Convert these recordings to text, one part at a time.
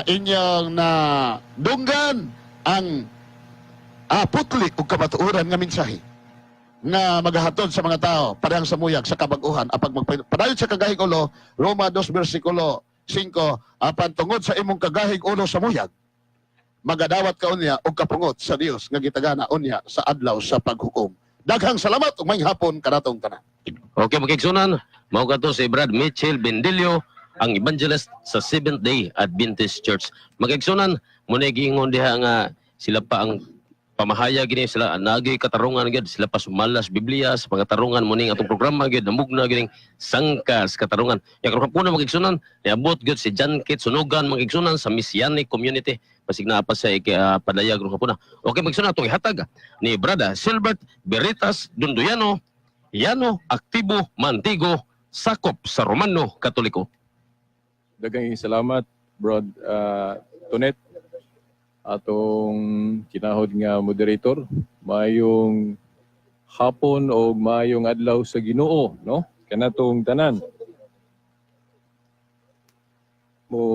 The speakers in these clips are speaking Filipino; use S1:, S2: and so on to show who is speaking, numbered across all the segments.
S1: inyong na dunggan ang putli ug kamatuoran nga mensahe nga magahatod sa mga tao parehang sa muyag sa kabag-uhan apag magpadayon sa kagahig ulo Roma 2 versikulo 5 apan tungod sa imong kagahig ulo sa muyag magadawat ka unya og kapungot sa Dios nga gitagana unya sa adlaw sa paghukom. Daghang salamat ug maayong hapon kanatong tanan.
S2: Okay, magkigsunan, mao kadto si Brad Mitchell Bendilio, ang evangelist sa Seventh-day Adventist Church. Magkigsunan, muna giingon diha nga sila pa ang pamahayag gini, sila nagay katarungan gid, sila pa sumalas Biblia sa mga tarungan mo ning atong programa gid, namugna gining sangkas katarungan. Ya karon puna magkigsunan, niabot gid si John Kit Sunugan magkigsunan sa Messianic Community. Pasig na pa sa padayag ron kapuna. Okay, magkigsunan atong ihatag ni Brada Silbert Beritas Dunduyano, Yano Aktibo Mantigo, sakop sa Romano Katoliko.
S3: Daghang salamat, Brad Tonet, atong kinahod nga moderator. Mayong hapon o mayong adlaw sa Ginoo, no? Kanatong tanan.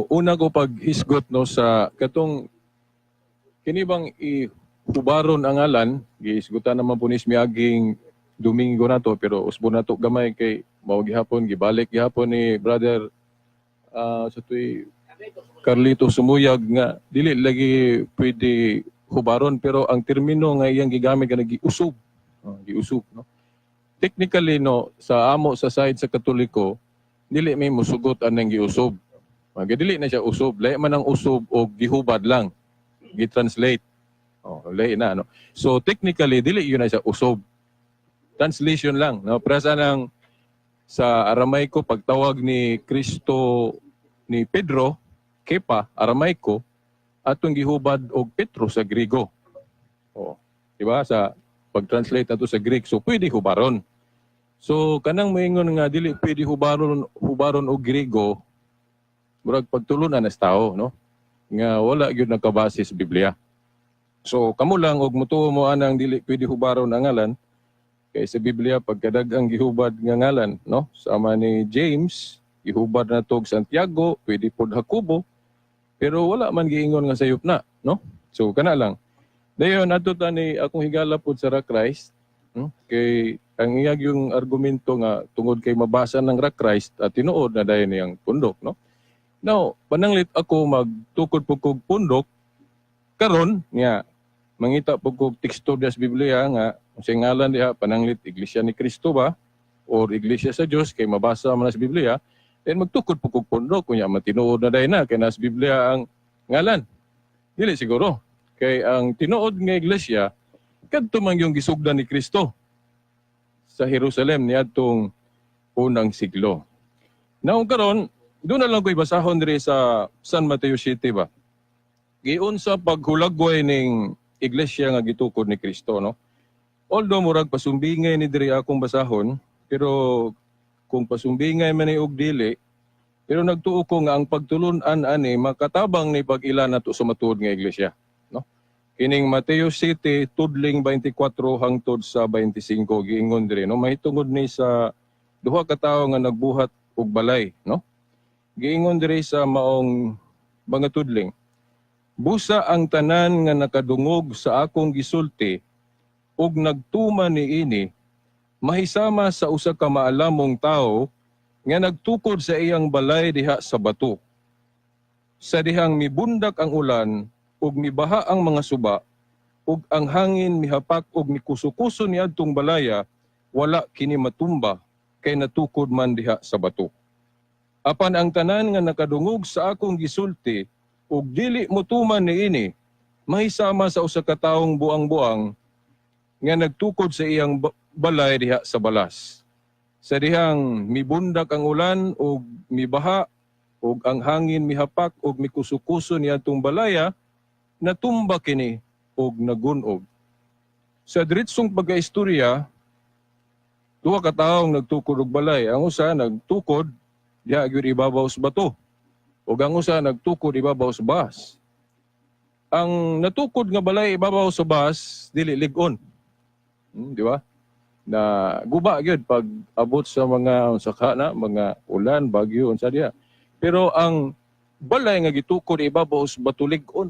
S3: Una ko paghisgot no sa katong kini bang ihubaron ang ngalan, gihisgutan naman po ni miaging Domingo nato pero usbo nato gamay kay mao gihapon gibalik gihapon ni brother sa tuy Carlito Sumuyag nga dili lagi pwede hubaron pero ang termino nga iyang gigamit nga giusub. Giusub no. Technically no sa amo sa side sa Katoliko dili may musugot anang giusub. Dili na siya usub, lahi man ang usub o gihubad lang. Gi-translate. Lahi na no. So technically dili yun na siya usub. Translation lang no. Prasa nang sa Aramaico pagtawag ni Kristo ni Pedro, Kepa, Aramaico, atong gihubad og Petro sa Grigo. Di ba? Sa pag-translate ato sa Greek, so pwede hubaron. So kanang moingon nga dili pwede hubaron og Grigo, murag pagtulunan na sa tao, no? Nga wala gyud nakabase sa Biblia. So kamo lang og mutuo mo anang dili pwede hubaron ang ngalan kay sa Biblia pagkadaghang gihubad nga ngalan, no? Sama ni James, gihubad na tog Santiago, pwede pod Jacobo, pero wala man giingon nga sayop na, no? So kana lang. Dayon adto ta ni akong higala pod sa Christ, kay ang iyag yung argumento nga tungod kay mabasa ng Christ at tinuod na dayon niyang pundok, no? Now, pananglit ako magtukod po kog pundok karon nga mangita po kog teksto sa Biblia nga sa ngalan diha pananglit Iglesia ni Cristo ba or Iglesia sa Dios kay mabasa man sa Biblia. Then magtukod po kog pundok kunya matinuod na dayon na kay nas Biblia ang ngalan. Dili siguro kay ang tinuod nga iglesia kadto man yung gisugdan ni Kristo sa Jerusalem niadtong unang siglo. Now karon doon na lang ko'y basahon rin sa San Mateo City ba. Giun sa paghulagway ning iglesia nga gitukod ni Kristo, no? Although murag pasumbingay ni diri akong basahon, pero kung pasumbingay man ni og dili, pero nagtuo ko nga ang pagtulun-an ani makatabang ni pag-ila nato sa matuod nga iglesia, no? Kining Mateo City tudling 24 hangtod sa 25 giingon diri, no? Mahitungod ni sa duha ka tawo nga nagbuhat og balay, no? Giingon diri sa maong mga tudling, busa ang tanan nga nakadungog sa akong gisulti ug nagtuman niini mahisama sa usa ka maalamong tawo nga nagtukod sa iyang balay diha sa bato. Sa dihang mibundak ang ulan ug mibaha ang mga suba ug ang hangin mihapak ug mikuso-kuso niadtong balaya, wala kini matumba kay natukod man diha sa bato. Apan ang tanan nga nakadungog sa akong gisulti ug dili motuman niini mahisama sa usa ka tawong buang-buang nga nagtukod sa iyang balay diha sa balas. Sa dihang mibundak ang ulan ug mibaha ug ang hangin mihapak ug mikuso-kuso niadtong balaya, natumba kini ug nagunog. Sa diretsong pagkaistorya, duha ka tawong nagtukod og balay. Ang usa nagtukod diha gyud ibabaw sa bato. Ug ang usa nagtukod ibabaw sa bas. Ang natukod nga balay ibabaw sa bas dili lig-on. Di ba? Na guba gyud pag abot sa mga unsaka na mga ulan, bagyo unsa diha. Pero ang balay nga gitukod ibabaw sa batulig-on.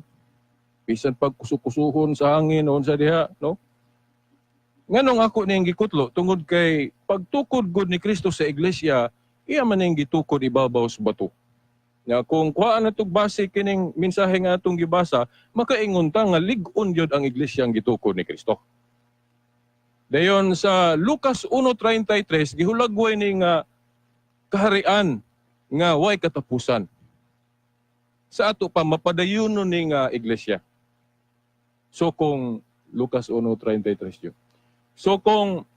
S3: Bisan pagkusukusuhon sa hangin on sa diha, no? Nganong ako ning gikutlo tungod kay pagtukod gud ni Kristo sa iglesia, iya man ning gitukod ibabaw sa bato. Nga kung kuhaan na itong base kining mensahe nga atong gibasa, makaingon ta nga lig-on yun ang iglesia ang gitukod ni Kristo. Dayon sa Lucas 1:33, gihulagway ni nga kaharian nga way katapusan. Sa ato pa mapadayunon ni nga iglesia. So kung Lucas 1:33 yun. So kung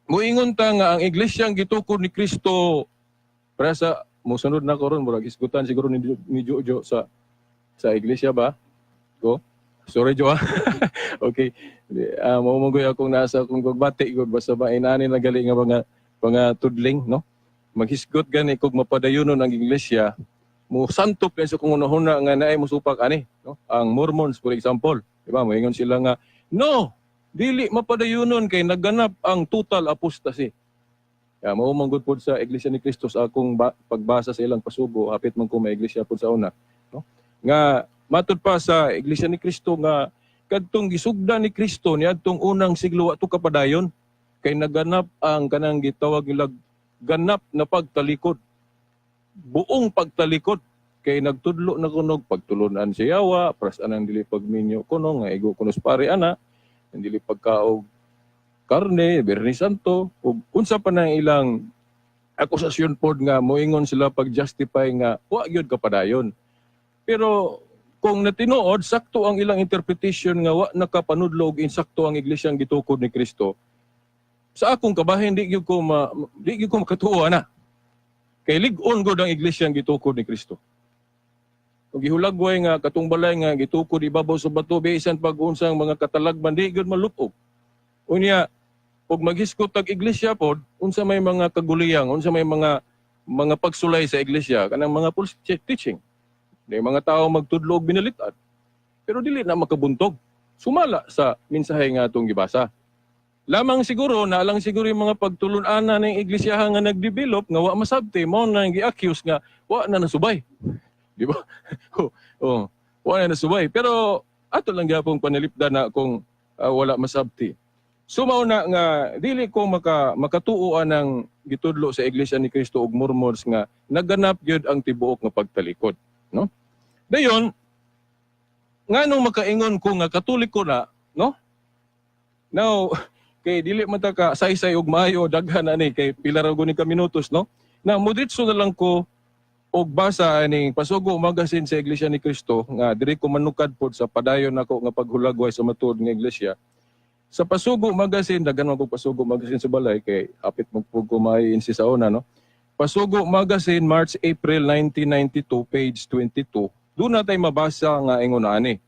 S3: muingon ta nga ang iglesia ang gitukod ni Kristo para sa musunod na ko ron, murag isgutan siguro ni Jojo sa iglesia ba? Go? Sorry, Jo. Okay. Maumugoy akong nasa kung pagbati, basta ba inani na gali nga mga tudling, no? Maghisgot gani kung mapadayunon ang iglesia, mo santop kayo sa kung unahuna nga naay musupak ani, no? Ang Mormons, for example. Diba? Moingon sila nga, no! Dili mapadayunon kay naganap ang total apostasy. Ya, maumangod po sa Iglesia ni Cristo sa akong pagbasa sa ilang pasubo, hapit man ko may iglesia po sa una. No? Nga, matud pa sa Iglesia ni Cristo nga, kadtong gisugda ni Cristo niadtong unang siglo ato kapadayon, kay naganap ang kanang gitawag nila ganap na pagtalikod. Buong pagtalikod. Kay nagtudlo na kunog, pagtulunan si Yawa, prasan ang dili pagminyo kuno, nga igo kunos pare ana, ang dili pagkaog karne, Berni Santo, ug unsa pa nang ilang akusasyon pod nga moingon sila pag-justify nga wa gyud kapadayon. Pero kung natinuod sakto ang ilang interpretation nga wa nakapanudlo og insakto ang iglesia ang gitukod ni Kristo. Sa akong kabahin di gyud ko makatuo na. Kay lig-on gud ang iglesia ang gitukod ni Kristo. Kung gihulagway nga katong balay nga gitukod ibabaw sa bato bisan pag-unsang mga katalagman di gyud malupog. Unya ug maghiskot tag iglesia pod unsa may mga kaguliyang, unsa may mga pagsulay sa iglesia kanang mga false teaching. May mga tao magtudlo og binalitan. Pero dili na makabuntog. Sumala sa mensahe nga atong gibasa. Lamang siguro na lang siguro yung mga pagtulun-ana ng iglesia nga nagdevelop nga wa masabti mo na gi-accuse nga wa na nasubay. Di ba? Wa na nasubay. Pero ato lang gyapon panalipdan na kung wala masabti. Sumaw na nga dili ko makatuoan ng gitudlo sa Iglesia ni Cristo ug Mormons nga naganap gyud ang tibuok nga pagtalikod, no? Dayon nganong makaingon ko nga Katoliko na, no? Now kay dili man ta ka saysay og maayo daghan ani kay pila ra guni ka minutos, no? Na moditso na lang ko og basa aning Pasugo Magazine sa Iglesia ni Cristo nga diri ko manukad pod sa padayon nako nga paghulagway sa matuod nga iglesia. Sa Pasugo Magazine, daghan man po Pasugo Magazine sa balay, kay apit mo po kumain si sa una, no? Pasugo Magazine, March-April 1992, page 22. Doon natin mabasa nga ingon ani.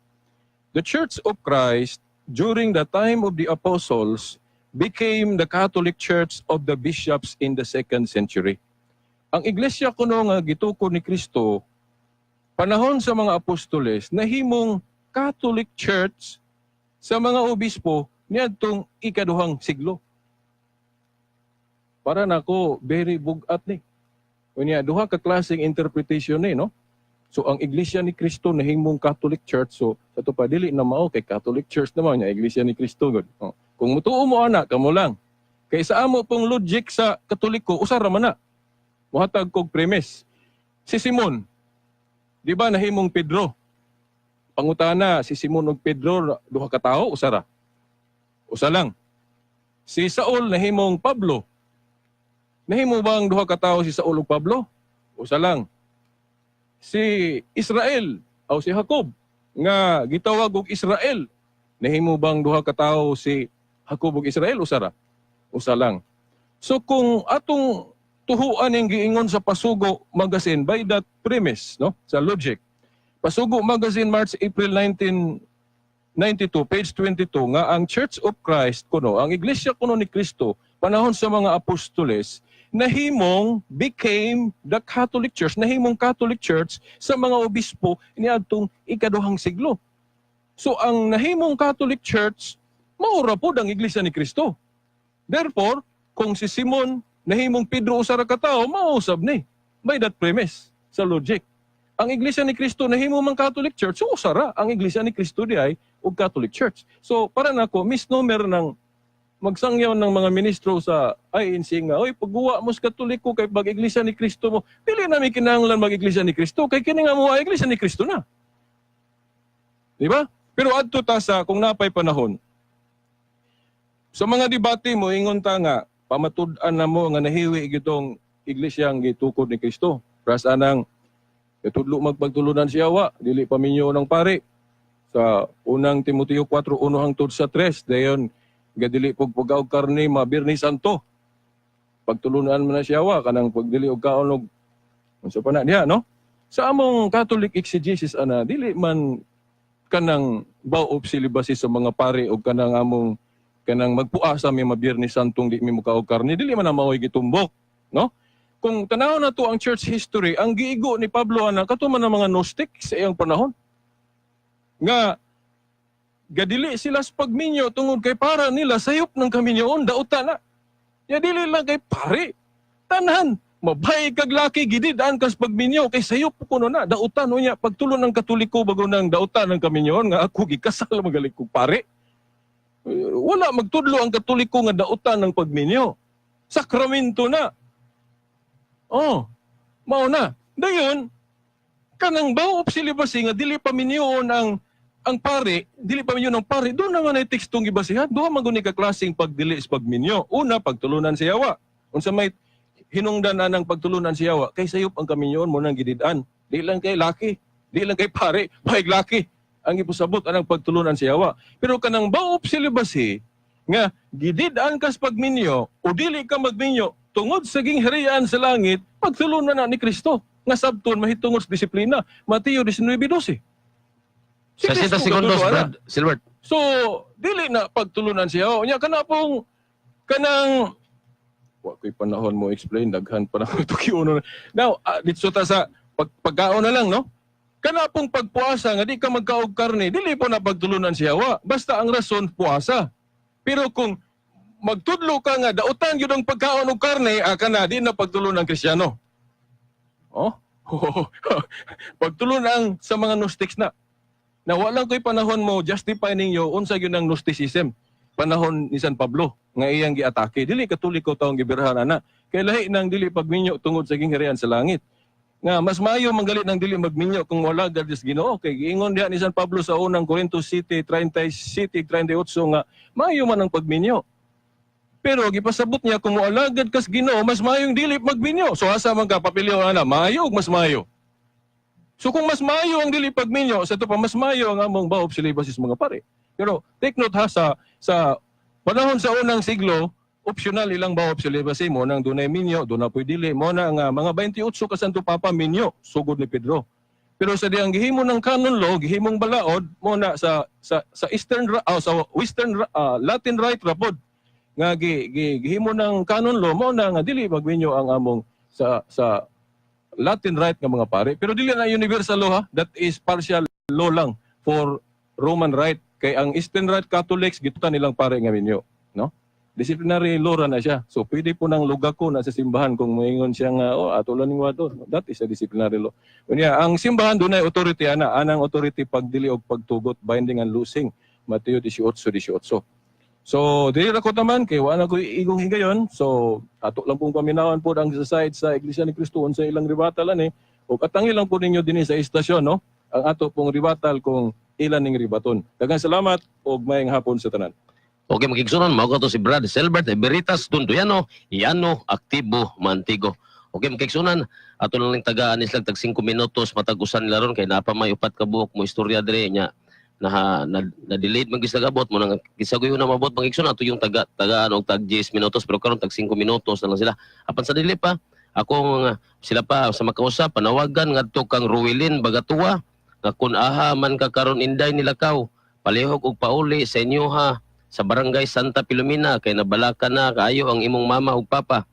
S3: The Church of Christ, during the time of the apostles, became the Catholic Church of the bishops in the 2nd century. Ang iglesia kuno nga gitukod ni Kristo, panahon sa mga apostoles, nahimong Catholic Church sa mga obispo niadtong ikaduhang siglo. Para nako very bugat ni. Unya duha ka klaseng interpretation ni, no? So ang Iglesia ni Cristo nahimong Catholic Church, so ato pa dili na mao kay Catholic Church naman nya Iglesia ni Cristo gud. Oh. Kung mutuo mo ana kamo lang. Kay sa amo pong logic sa Katoliko usara man na. Muhatag kog premise. Si Simon, di ba nahimong Pedro? Pangutana si Simon ug Pedro duha ka tawo usara. Usa lang. Si Saul nahimong Pablo. Nahimo bang duha ka tawo si Saul ug Pablo? Usa lang. Si Israel o si Jacob nga gitawag og Israel. Nahimo bang duha ka tawo si Jacob ug Israel usara? Usa lang. So kung atong tuhuan ang giingon sa Pasugo Magazine by that premise, no? Sa logic. Pasugo Magazine, March-April 1992, page 22, nga ang Church of Christ kuno, ang Iglesia kuno ni Kristo, panahon sa mga apostoles, became the Catholic Church, nahimong Catholic Church sa mga obispo niadtong ikaduhang siglo. So ang nahimong Catholic Church, maura po ang Iglesia ni Kristo. Therefore, kung si Simon, nahimong Pedro usara ka tawo, mausab ni. By that premise, sa logic. ang Iglesia ni Cristo nahimo man Catholic Church, so usara ang Iglesia ni Cristo di ay og Catholic Church. So para nako misnomer ng magsangyaw ng mga ministro sa INC nga, oy pagguwa mo sa Katoliko kay pag-Iglesia ni Cristo mo, dili na may kinahanglan mag-Iglesia ni Cristo kay kini nga mo ay Iglesia ni Cristo na. Di ba? Pero adto ta sa kung napay panahon, sa mga debate mo, ingon ta nga, pamatud-an na mo nga nahiwi gitong iglesia ang gitukod ni Kristo. Pras anang itudlo magpagtulunan siya wa, dili paminyo ng pare. Sa unang Timoteo 4, 1 hangtod sa 3, dayon gadili pagpagaw karne mabirni santo. Pagtulunan mo na siya wa, kanang pagdili og kaonog. Unsa pa na diha, no? Sa among Catholic exegesis ana, dili man kanang baw of celibacy sa mga pare o kanang among kanang magpuasa mi mabirni santong di mi mukaog karne, dili man na maoy gitumbok, no? Kung tanaw na to ang church history, ang giigo ni Pablo ana katuman ng mga Gnostic sa iyang panahon. Nga gadili sila sa pagminyo tungod kay para nila sayop ng kaminyoon dauta na. Ya dili lang kay pare. Tanan, mabay kag laki gididaan kas pagminyo kay sayop kuno na dauta no nya pagtulon ng Katoliko bago nang dauta ng kaminyoon nga ako gikasal magaling kog pare. Wala magtudlo ang Katoliko nga dauta ng pagminyo. Sakramento na. Oh, mao na. Dayon kanang baw of celibacy nga dili paminyoon ang pare, dili pa minyo ng pare, doon naman ay tekstong gibasihan. Doon man guni ka klaseng pagdili sa pagminyo. Una, pagtulunan sa yawa. Unsa may hinungdan na ng pagtulunan sa yawa, kay sayop ang kaminyoon mo nang gididaan. Di lang kay laki, di lang kay pare, paig laki. Ang ipusabot anang pagtulunan sa yawa. Pero kanang baop celibacy, nga gididaan ka sa pagminyo, o dili ka magminyo, tungod sa gingharian sa langit, pagtulunan na ni Kristo. Nga sabton, mahitungod sa disiplina. Mateo 19:12.
S2: Sa sita segundos, Brad Silbert.
S3: So, dili na pagtulunan siya. O nya kana pong kanang wa ko'y panahon mo explain daghan pa na ito kiuno. Now, dito ta sa pagkaon na lang, no? Kana pong pagpuasa nga di ka magkaog karne, dili po na pagtulunan siya. Basta ang rason puasa. Pero kung magtudlo ka nga dautan gyud ang pagkaon og karne, kana di na pagtulunan Kristiyano. Oh? Pagtulunan sa mga Gnostics na. Na walang ko'y panahon mo justify ninyo unsa gyud ang Gnosticism panahon ni San Pablo nga iyang giatake. Dili Katoliko taong gibirahan ana. Kay lahi nang dili pagminyo tungod sa gingharian sa langit. Nga mas maayo manggalit ng dili magminyo kung wala gadis Ginoo. Kay giingon diha ni San Pablo sa unang Corinto City 37 38 nga maayo man ang pagminyo. Pero gipasabot niya kung moalagad kas Ginoo mas maayong dili magminyo. So asa man ka papilyo ana, maayo ug mas maayo. So kung mas maayo ang dili pagminyo, sa ito pa mas maayo ang among baop celibacy mga pare. Pero take note ha, sa panahon sa unang siglo, optional ilang baop celibacy mo nang dunay minyo, doon na po'y dili mo na nga mga 28 ka Santo Papa minyo, sugod ni Pedro. Pero sa diyang gihimo ng canon law, gihimong balaod mo na sa Eastern sa Western Latin Rite rapod nga gihimo ng canon law mo na nga dili magminyo ang among sa Latin Rite nga mga pare, pero dili na universal law ha. That is partial law lang for Roman Rite. Kay ang Eastern Rite Catholics gitutan nilang pare nga minyo, no? Disciplinary law ra na siya. So pwede po nang lugako na sa simbahan kung moingon siya nga ato lang ning wato. That is a disciplinary law. Unya ang simbahan dunay authority anang authority pagdili og pagtugot, binding and loosing. Mateo 18:18. So, dili ra ko taman kay wala ko igong higayon. So, ato lang pong paminawan po ang society sa Iglesia ni Cristo sa ilang ribatal ani. O katangi lang po ninyo dinhi sa istasyon, no? Ang ato pong ribatal kung ilan ning ribaton. Daghang salamat ug maayong hapon sa tanan.
S2: Okay, magigsunan, mao to si Brad Silbert, Eberitas, Tundoyano, Iano, Aktibo, Mantigo. Okay, magigsunan, ato lang ng tagaan islang tag 5 minutos, matagusan nila ron, kay napa may upat ka buhok mo istorya dire niya, na-delete mag-isagabot mo, nang kisagoy na mabot, magigsunan, ato yung tagaan og tag 10 minutos, pero karon tag 5 minutos na lang sila. Apan sa dili pa, ako sila pa sa makausap, panawagan nga to kang Ruwilin Bagatuwa, nga kun aha man ka karon inday nilakaw, palihog og pauli sa inyo ha, sa barangay Santa Pilomena kay nabalaka na kaayo ang imong mama ug papa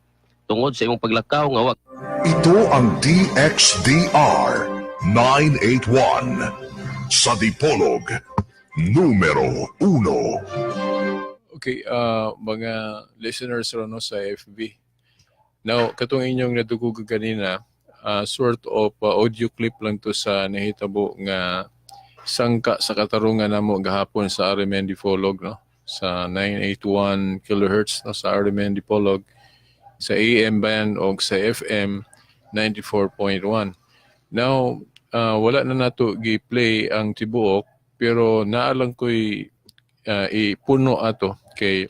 S2: tungod sa imong paglakaw nga wak.
S4: Ito ang DXDR 981 sa Dipolog numero 1.
S3: Okay, mga listeners ro no sa FB. Now, katong inyong nadugog kanina, sort of audio clip lang to sa nahitabo nga sangka sa katarungan namo gahapon sa RMN Dipolog, no? Sa 981 kHz, no? Sa RMN Dipolog, sa AM band o sa FM 94.1. Now, wala na nato gi-play ang tibuok, pero naalang ko'y ipuno ato kay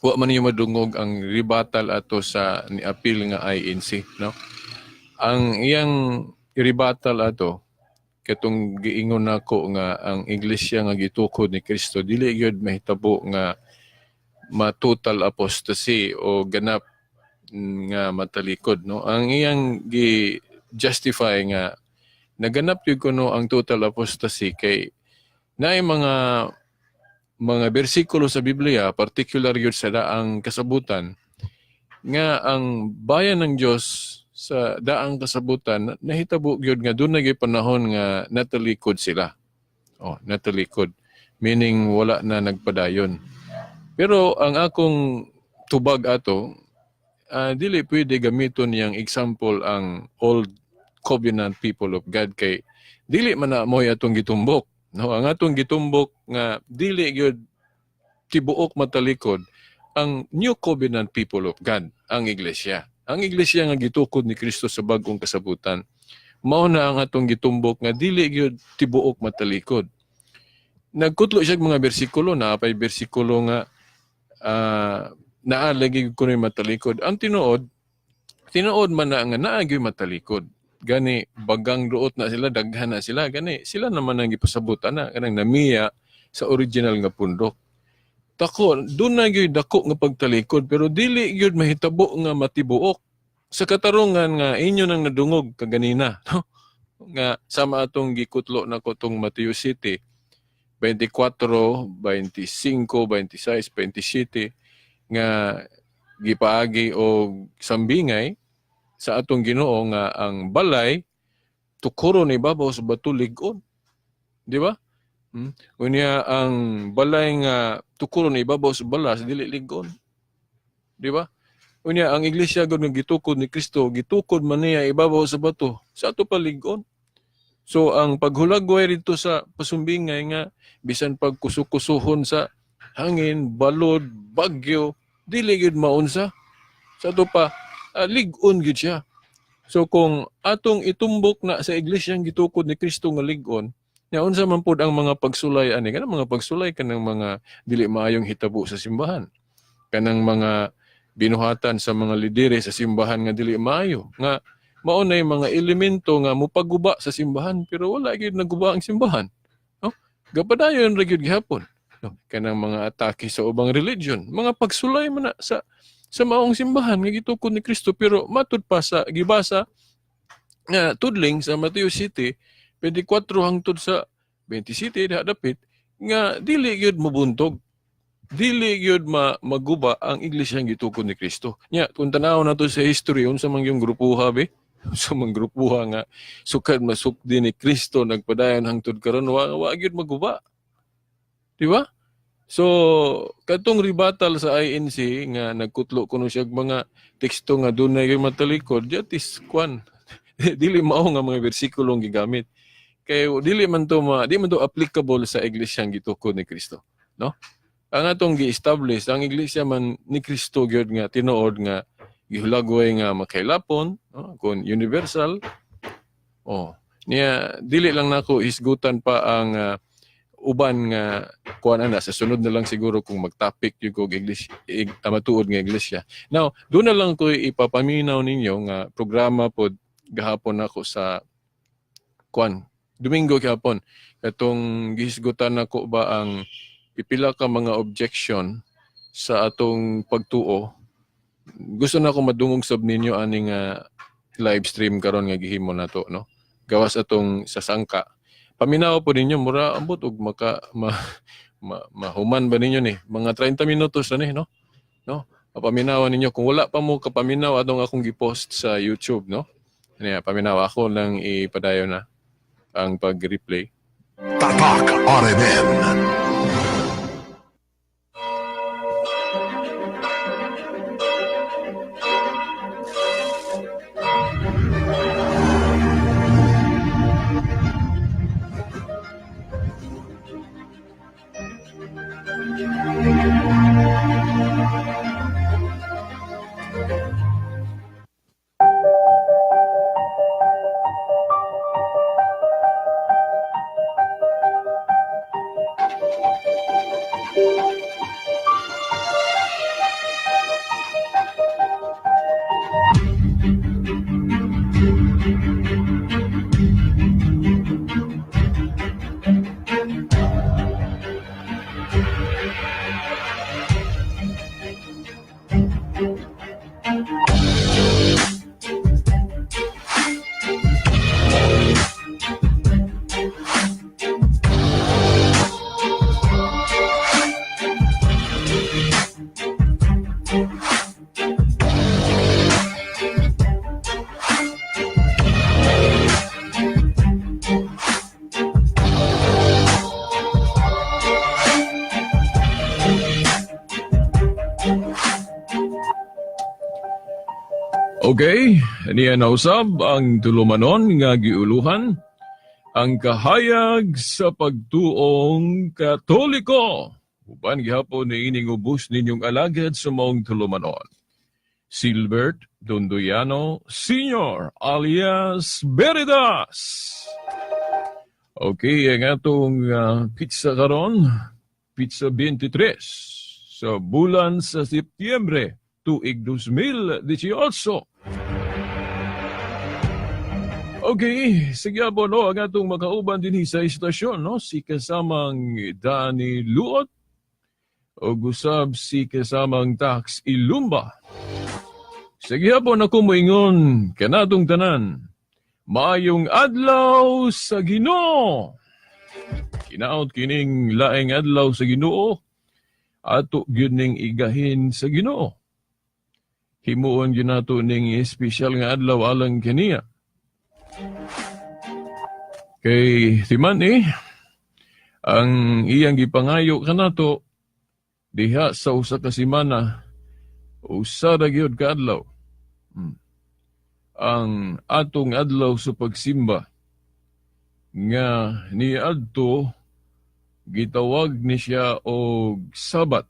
S3: wa man niyo madungog ang rebuttal ato sa niapil nga INC, no? Ang iyang rebuttal ato katong giingon nako nga ang iglesia nga gitukod ni Kristo dili gyud mahitabo nga ma-total apostasy o ganap nga matalikod, no? Ang iyang gi-justify nga naganap gyud kuno ang total apostasy kay naay mga bersikulo sa Biblia, particular yun sa daang kasabutan, nga ang bayan ng Diyos sa daang kasabutan, nahitabo yun nga doon nagay panahon nga natalikod sila. Natalikod. Meaning wala na nagpadayon. Pero ang akong tubag ato, dili pwede gamiton niyang example ang old covenant people of God kay dili man na mo'y atong gitumbok. No, ang atong gitumbok nga dili gyud tibuok matalikod ang New Covenant people of God, ang iglesia. Ang iglesia nga gitukod ni Kristo sa bag-ong kasabutan. Mao na ang atong gitumbok nga dili gyud tibuok matalikod. Nagkutlo siya mga bersikulo na apay bersikulo nga naalagi kuno matalikod. Ang tinuod man na nga naa gyud matalikod. Gani bagang duot na sila, daghan na sila, gani sila naman ang gipasabutan na kanang namiya sa original nga pundok. Tako doon na gyud dako nga pagtalikod pero dili gyud mahitabo nga matibuok sa katarungan nga inyo nang nadungog kaganina, no? Nga sama atong gikutlo na ko tong Mateo City 24, 25, 26, 27 nga gipaagi og sambingay sa atong Ginoo nga ang balay tukuro ni babaw sa bato lig-on. Di ba? Unya ang balay nga tukuro ni babaw sa balas dili lig-on. Di ba? Unya ang iglesia gud nga gitukod ni Kristo, gitukod man niya ibabaw sa bato sa ato pa lig-on. So ang paghulagway rito sa pasumbingay nga bisan pagkusukusuhon sa hangin, balod, bagyo, dili gid maunsa. Sa ato pa lig-on gid siya. So kung atong itumbok na sa iglesyang gitukod ni Kristo nga lig-on, nya unsa man pud ang mga pagsulay ani kanang mga pagsulay kanang mga dili maayong hitabo sa simbahan. Kanang mga binuhatan sa mga lidere sa simbahan nga dili maayo nga mao nay mga elemento nga mopaguba sa simbahan pero wala gyud naguba ang simbahan. No? Gapadayon ra gyud gihapon. No? Kanang mga atake sa ubang religion, mga pagsulay man na sa maong simbahan nga gitukod ni Kristo pero matud pa sa gibasa nga tudling sa Mateo City 24 hangtod sa 27 dapit nga dili gyud mabuntog, dili gyud maguba ang iglesia nga gitukod ni Kristo. Nya kung tanaw nato sa history unsa man yung grupuha be, sa mga grupuha nga sukad masukdi ni Kristo nagpadayon hangtod karon wa gyud maguba. Di ba? So, katong rebuttal sa INC nga nagkutlo kuno siya mga teksto nga dunay gyud matalikod, jatis kwan. Dili mao nga mga bersikulong gigamit. Kay di man to applicable sa iglesyang gitukod ni Kristo, no? Ang atong gi-establish ang iglesia man ni Kristo gyud nga tinuod nga gihulagway nga makailapon, no? Kung universal. Niya dili lang nako hisgutan pa ang uban nga kuan ana sa sunod na lang siguro kung mag-topic yung kog iglesia matuod nga iglesia. Now, doon na lang ko ipapaminaw ninyo nga programa pod gahapon ako sa kuan Domingo gahapon katong gihisgutan nako ba ang pipila ka mga objection sa atong pagtuo. Gusto na ko madungog sab ninyo aning live stream karon nga gihimo nato, no? Gawas atong sa sangka. Paminaw po ninyo, mura ambot og mahuman ba ninyo ni? Mga 30 minutos na ni, no? Paminawan ninyo. Kung wala pa mo kapaminaw, atong akong gipost sa YouTube, no? Paminaw ako lang ipadayo na ang pag-replay.
S4: Tatak RMN.
S3: Okay, niya nausab ang tulumanon nga giuluhan ang kahayag sa pagtuong Katoliko. Uban gihapon ni ining ubos ninyong alagad sa maong tulumanon. Silbert Dondoyano Sr. alias Veritas. Okay, ang atong pizza karon, pizza 23 sa bulan sa Setyembre tuig 2018. Okay, sige po no, ang atong makauban din sa istasyon, no? Si kasamang Danny Luot o gusab si kasamang Tax Ilumba. Sige po na kumuingon kanatong tanan. Maayong adlaw sa Ginoo. Kinaot kining laing adlaw sa Ginoo. Ato gyud ning igahin sa Ginoo. Himuon gyud nato ning espesyal nga adlaw alang kaniya. Kay timan ang iyang gipangayo kanato diha sa usa ka semana usa ra gyud ka adlaw. Ang atong adlaw sa pagsimba nga niadto gitawag ni siya og Sabat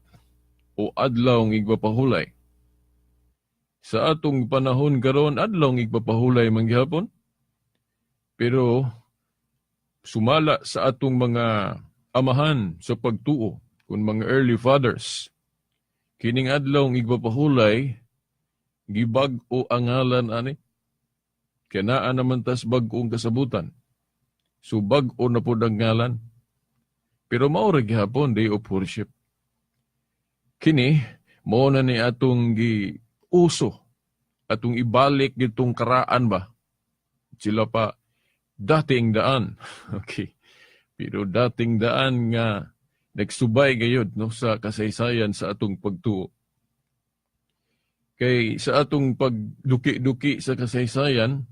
S3: o adlaw ng igpapahulay. Sa atong panahon karon adlaw ng igpapahulay man gihapon. Pero sumala sa atong mga amahan sa pagtuo kung mga early fathers. Kining adlaw ng igpapahulay gibag-o ang ngalan ani. Kanaan naman tas bag-ong kasabutan. So bag-o na po ang ngalan. Pero maura gihapon day of worship. Kini mao na ni atong giuso, atong ibalik gitong karaan ba. Sila pa dating daan. Okay. Pero dating daan nga nagsubay gayud no sa kasaysayan sa atong pagtuo. Kay sa atong pagduki-duki sa kasaysayan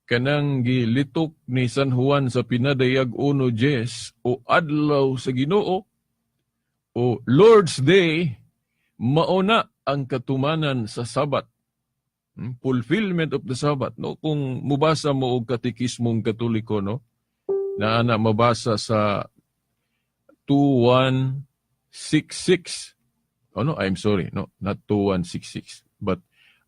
S3: kanang gilitok ni San Juan sa pinadayag 1:10 o adlaw sa Ginoo o Lord's Day mao na ang katumanan sa Sabat. Fulfillment of the Sabbath, no? Kung mubasa mo og katekismong Katoliko, no? Na ana mabasa sa 2166. Oh no, I'm sorry, no, not 2166, but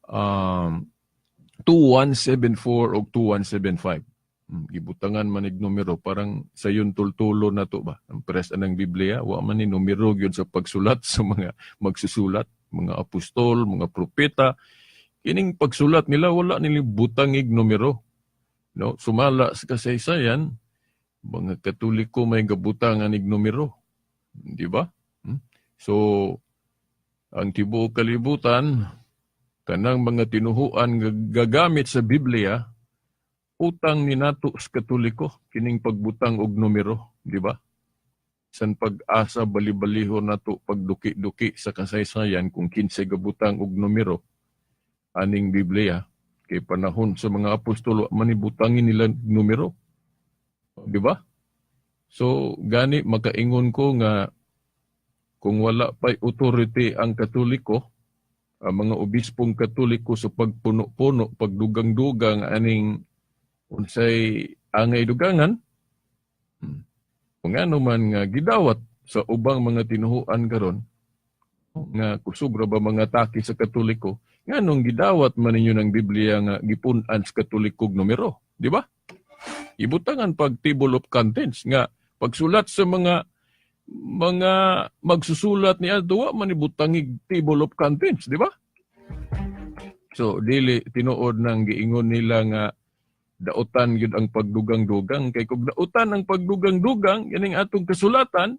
S3: 2174 o 2175. Gibutangan man ig numero parang sayon tultulo na to ba. Ang pres anang Biblia, wa man ni numero gyud sa pagsulat sa mga magsusulat, mga apostol, mga propeta. Kining pagsulat nila wala nila butangig numero. No, sumala sa kasaysayan mga Katoliko may gabutangan ig numero. Di ba? So ang tibuok kalibutan kanang mga tinuhuan gagamit sa Biblia utang ni nato sa Katoliko kining pagbutang og numero, di ba? San pag-asa bali-baliho nato pagduki-duki sa kasaysayan kung kinsa gabutang og numero aning Biblia kay panahon sa mga apostol manibutangin nila numero. Di ba? So gani makaingon ko nga kung wala pa'y authority ang Katoliko, ang mga obispong Katoliko sa pagpuno-puno, pagdugang-dugang aning unsay angay dugangan, kung ano man nga gidawat sa ubang mga tinuhuan karon nga kusog ra ba mga taki sa Katoliko, nganong gidawat man ninyo ng Biblia nga gipun-an sa Katolikog numero, di ba? Ibutangan pag table of contents nga pagsulat sa mga magsusulat ni Adwa manibutangig table of contents, di ba? So dili tinuod nang giingon nila nga dautan gyud ang pagdugang-dugang kay kung dautan ang pagdugang-dugang yaning atong kasulatan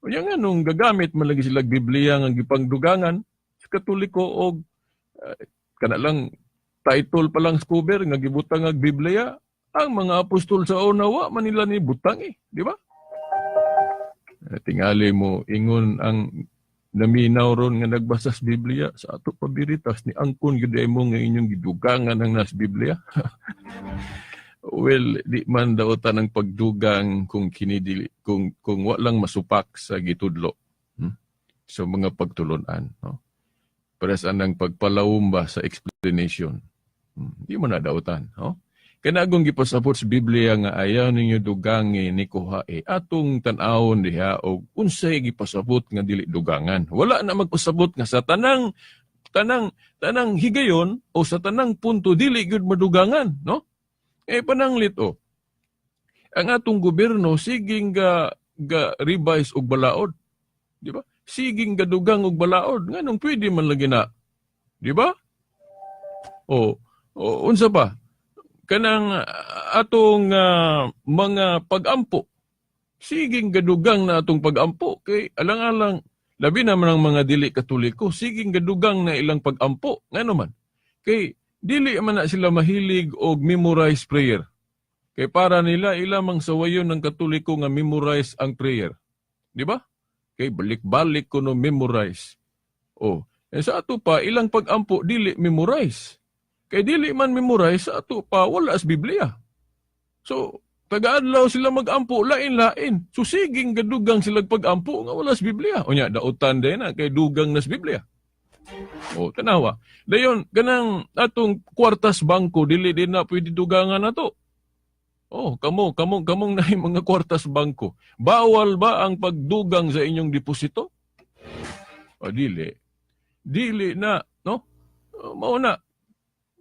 S3: unya nga nung gagamit man lagi sila Biblia nga gipangdugangan sa Katoliko og kana lang title pa lang sa cover nga gibutang ang Biblia ang mga apostol sa unawa man nila ni butang di ba? Tingali mo ingon ang naminaw ron nga nagbasa sa Biblia sa ato pabiritas ni angkon gyud mo nga inyong gidugangan ang nas Biblia. Well, di man dautan ang pagdugang kung kinidili kung walang masupak sa gitudlo. So mga pagtulunan, no? para sa nang pagpalawom ba sa explanation. Di mo na dautan. Oh? Kanagong gipasabot sa Biblia nga ayaw ninyo dugangi ni kuhae atong tan-awon diha og unsay gipasabot nga dili dugangan. Wala na magpasabot nga sa tanang higayon o sa tanang punto dili gyud madugangan, no? Pananglit ang atong gobyerno siging ga revise og balaod, di ba? Siging gadugang og balaod nganong pwede man lagi na, di ba? Unsa pa? Kanang atong mga pag-ampo. Siging gadugang na atong pag-ampo kay alang-alang labi naman ang mga dili Katoliko, siging gadugang na ilang pag-ampo. Ngano man? Kay dili man na sila mahilig og memorize prayer. Kay para nila ilamang sawayon ng Katoliko nga memorize ang prayer. Di ba? Kay balik-balik ko no memorize. Sa ato pa ilang pag-ampo dili memorize. Kay dili man memorize sa ato pa wala sa Biblia. So taga-adlaw sila mag-ampo lain-lain. So siging gadugang sila pag-ampo nga wala sa Biblia. Unya dautan din na kay dugang na sa Biblia. Tanawa. Dayon kanang atong kwartas bangko dili din na pwede dugangan nato. Kamong na mga kwartas bangko. Bawal ba ang pagdugang sa inyong deposito? Dili. Dili na, no? Mao na.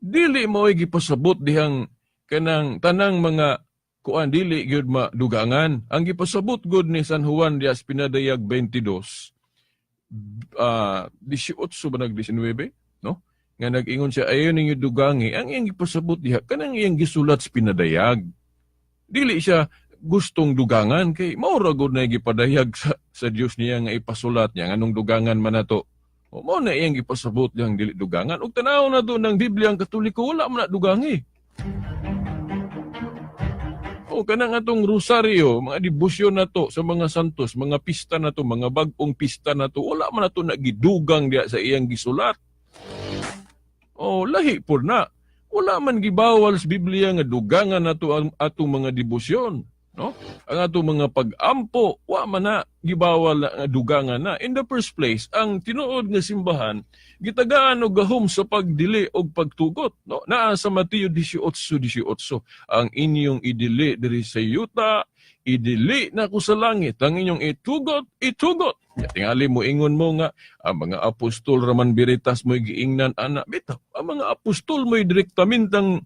S3: Dili mo gipasabot dihang kanang tanang mga kuan dili gyud madugangan. Ang gipasabot gud ni San Juan de Espinadayag 22. 18 ba nag-19, no? Nga nag-ingon siya ayon ninyo dugangi. Ang iyang gipasabot diha kanang iyang gisulat sa Pinadayag. Dili siya gustong dugangan kay maura gud na gipadayag sa Dios niya nga ipasulat niya nganong dugangan man nato. Mao na iyang gipasabot diyang dili dugangan. Ug tanaw na do ng Biblia ang Katoliko wala man na dugangi. Kanang atong rosaryo, mga debosyon nato sa mga santos, mga pista nato, mga bag-ong pista nato, wala man nato nagidugang diya sa iyang gisulat. Lahi po na. Wala man gibawal sa Biblia nga dugangan nato ang atong mga debosyon, no? Ang atong mga pag-ampo, wa man na gibawal nga dugangan na. In the first place, ang tinuod nga simbahan gitagaan og gahom sa pagdili og pagtugot, no? Naa sa Mateo 18:18, ang inyong idili diri sa yuta, idili na ko sa langit, ang inyong itugot. Tingali mo ingon mo nga, ang mga apostol raman biritas mo'y giingnan, ana, bitaw, ang mga apostol mo'y direktamenteng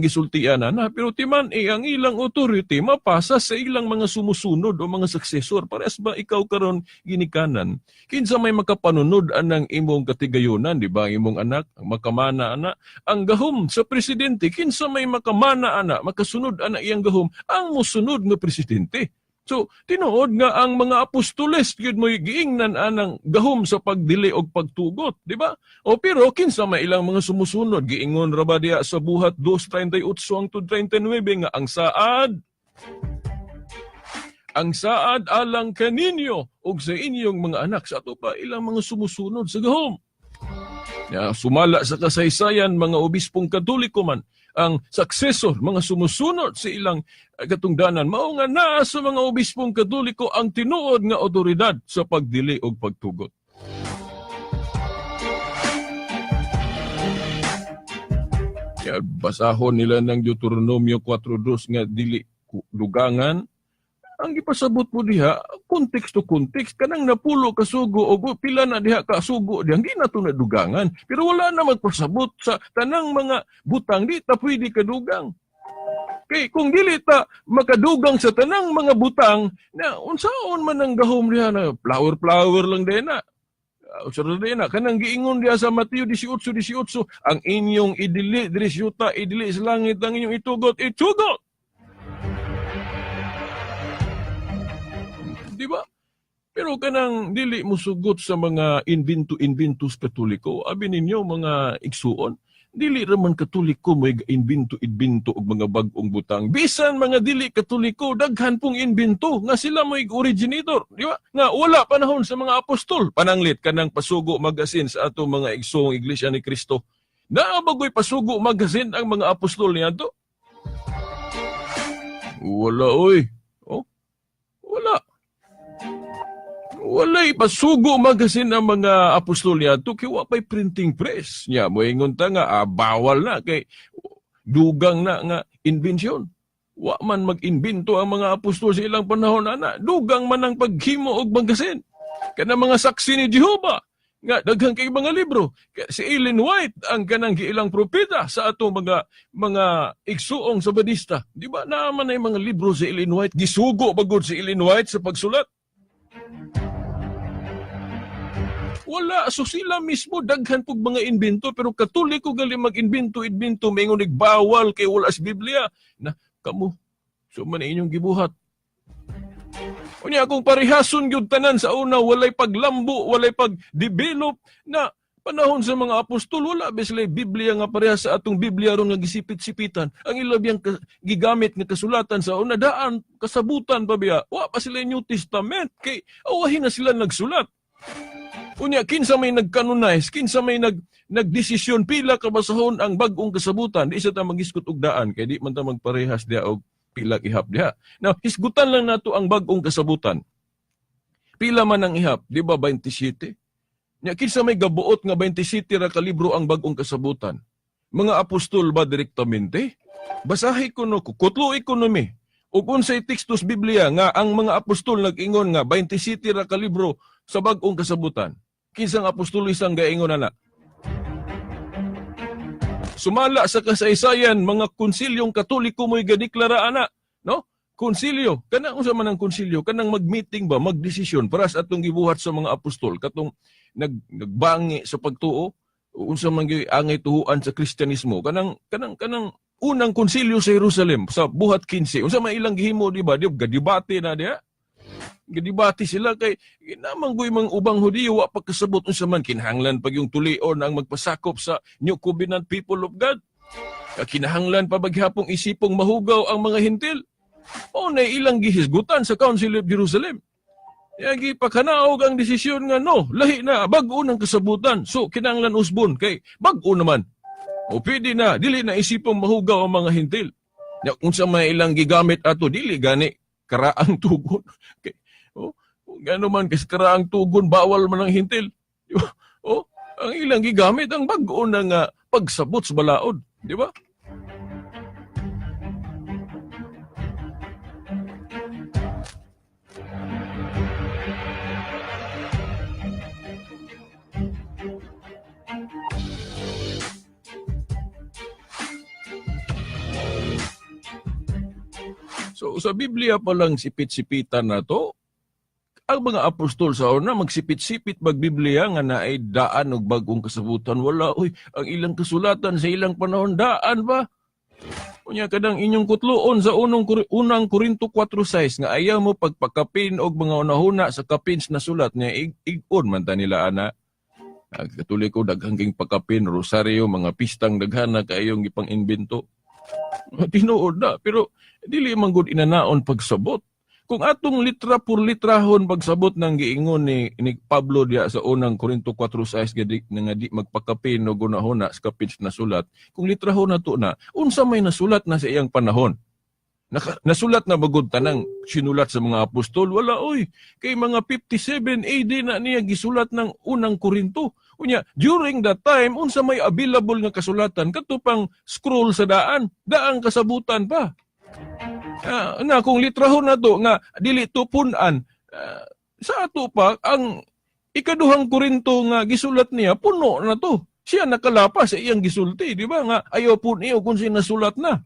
S3: gisultian, ana, pero timan, ang ilang authority, mapasa sa ilang mga sumusunod o mga successor, pares ba ikaw karon ginikanan? Kinsa may makapanunod anang imong katigayunan, di ba, imong anak, ang makamana, ana, ang gahom sa presidente, kinsa may makamana, ana, makasunod, ana, iyang gahom, ang musunod nga presidente. So, tinuod nga ang mga apostoles gyud mo'y giingnan anang gahom sa pagdili og pagtugot, di ba? Pero kinsa may ilang mga sumusunod giingon ra ba diha sa buhat 2:38 hangtod 39 nga ang saad alang kaninyo og sa inyong mga anak sa ato pa ilang mga sumusunod sa gahom. Sumala sa kasaysayan mga obispong Katoliko man ang successor, mga sumusunod sa ilang katungdanan, mao nga naa sa mga obispong Katoliko ang tinuod nga otoridad sa pagdili og pagtugot. Kaya basahon nila ng Deuteronomio 4:2 nga dili dugangan. Ang gipasabot mo diha, context to context, kanang napulo kasugo o pila na diha kasugo diha, hindi na ito nadugangan. Pero wala na magpasabot sa tanang mga butang, di ta pwede kadugang. Kay kung dili ta makadugang sa tanang mga butang, na unsaon man ang gahom diha na flower lang din na. Kanang giingon diha sa Mateo 18:18, ang inyong idili diri sa yuta, idili sa langit, ang inyong itugot. Di ba? Pero kanang dili musugot sa mga invento-inventos Katoliko, abi ninyo mga igsuon, dili raman Katoliko mo invento og mga bag-ong butang. Bisan mga dili Katoliko, daghan pong invento nga sila mo originator, di ba? Nga wala panahon sa mga apostol. Pananglit kanang pasugo magasin sa ato mga igsoong Iglesia ni Kristo. Naabagoy pasugo magasin ang mga apostol niadto? Wala oy. Wala. walay pasugo magasin ang mga apostol niya to kay wa pay printing press nya moingon ta nga bawal na kay dugang na nga inbensyon. Wa man mag-imbento ang mga apostol sa ilang panahon ana, dugang man ang paghimo og magasin. Kana mga saksi ni Jehova nga daghang kay mga libro. Si Ellen White ang kanang giilang propeta sa ato mga igsuong Sabadista. Di ba naman ay mga libro si Ellen White gisugo bagod si Ellen White sa pagsulat. Wala, so sila mismo daghan pug mga invento pero Katoliko gali mag-invento maingon bawal kay wala sa Biblia na kamo so man inyong gibuhat. Unya kung parehason gyud tanan sa una walay paglambo, walay pag-develop na panahon sa mga apostol wala beslay Biblia nga parehas sa atong Biblia ron nga gisipit-sipitan. Ang ilabiyang gigamit nga kasulatan sa una daan kasabutan pa biya. Wa pa sila New Testament kay awahin na sila nagsulat. Unya, kinsa may nag-canonize, kinsa may nagdesisyon pila kabasahon ang bag-ong kasabutan, di isa ta mag-iskot og daan, kay di man ta magparehas diha og pila ihap diha. Now, hisgutan lang nato ang bag-ong kasabutan. Pila man ang ihap, di ba 27? Nya, kinsa may gabuot nga 27 ra ka libro ang bag-ong kasabutan? Mga apostol ba direktamente? Basahi ko no, kutlo ekonomi. Ug unsay tekstos Biblia nga ang mga apostol nag-ingon nga 27 ra ka libro sa bag-ong kasabutan. Kinsang apostol isang gaingon na. Sumala sa kasaysayan mga konsilyong Katoliko mo'y gadeklara ana, no? Konsilyo, kanang unsa man ang konsilyo, kanang mag-meeting ba, magdesisyon para sa atong gibuhat sa mga apostol, katong nagbangi sa pagtuo, unsa man gyud angay tuhuan sa Kristyanismo, kanang unang konsilyo sa Jerusalem sa buhat 15. Unsa man ilang gihimo di ba? Di gadibate na diha. Gidibati sila kay namanggoy mang ubang Hudiyo wa pagkasabot unsa man kinahanglan pag yung tulion ang magpasakop sa New Covenant people of God. Kinahanglan pa baghapong isipong mahugaw ang mga Hentil. O na ilang gihisgutan sa Council of Jerusalem. Yagi pakanaog ang desisyon nga no, lahi na bag-o ng kasabutan. So kinahanglan usbon kay bag-o naman. O pwede na dili na isipong mahugaw ang mga Hentil. Unsa may ilang gigamit ato dili gani karaang tugon. Okay. Oh, gano man kasi karaang tugon bawal man ang Hentil. Oh, ang ilang gigamit ang bag-o ng pagsabot sa balaod, di ba? So sa Biblia pa lang sipit-sipitan na to, ang mga apostol sa una magsipit-sipit mag-Biblia nga naay daan og bag-ong kasabutan. Wala, oy, ang ilang kasulatan sa ilang panahon daan ba? Unya kadang inyong kutloon sa unang Korinto 4:6 nga ayaw mo pagpakapin og mga unahuna sa kapins na sulat niya ig-on man ta nila ana. Katoliko daghang king pakapin, rosaryo, mga pistang daghana kaayong ipang-imbento. Tinuod na, pero dili man gud inanaon pagsabot. Kung atong litra por litrahon pagsabot ng giingon ni Pablo diya sa unang Korinto 4:6 nga di magpakapin o gunahon sa kapins na sulat, kung litrahon na to na, unsa may nasulat na sa iyang panahon? Nasulat na bagod tanang sinulat sa mga apostol? Wala oy. Kay mga 57 AD na niya gisulat ng unang Korinto. Unya, during that time, unsa may available nga kasulatan, katupang scroll sa daang kasabutan pa. Na kung litrahon na to nga dili tupunan, sa ato pa ang ikaduhang Korinto nga gisulat niya puno na to. Siya nakalapas sa iyang gisulti, di ba nga ayaw pun iyo kung sinasulat na.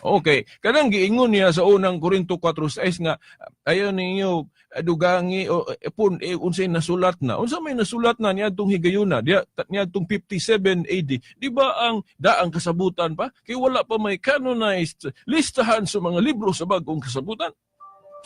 S3: Okay, kanang giingon niya sa unang Korinto 4:6 nga ayaw ninyo dugangi o unsay nasulat na. Unsa may nasulat na niadtong higayuna, niadtong 57 AD. Di ba ang daang kasabutan pa? Kay wala pa may canonized listahan sa mga libro sa bagong kasabutan.